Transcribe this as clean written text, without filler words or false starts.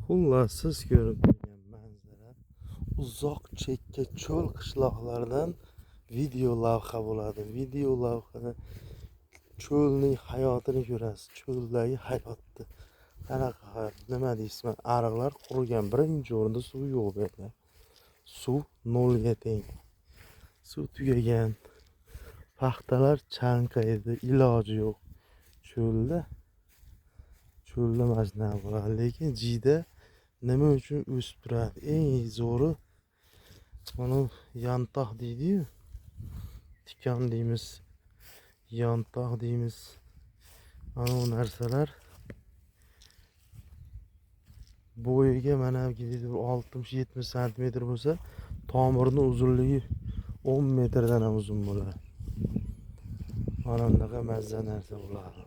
Xullas siz ko'rib turgan manzara uzoq chekka cho'l qishloqlardan video lavha bo'ladi. Video lavhada cho'lning hayotini ko'rasiz. Cho'ldagi hayotni. Qanaqa hayot? Nima deysiz? Ariqlar qurigan, birinchi o'rinda suv yo'q bu yerda. Suv nolga teng. Suv tugagan. Paxtalar chanqaydi, iloji yo'q. Cho'lda majna bo'ladi, lekin jiyda nima uchun o'sib turadi? Eng zo'ri mana yantoq deydi-yu. Tikon deymiz, yantoq deymiz. Mana bu narsalar bo'yiga mana 60-70 cm bo'lsa, tomirning uzunligi 10 metrdan ham uzun bo'ladi. Mana bunaqa mazza narsa bo'ladi.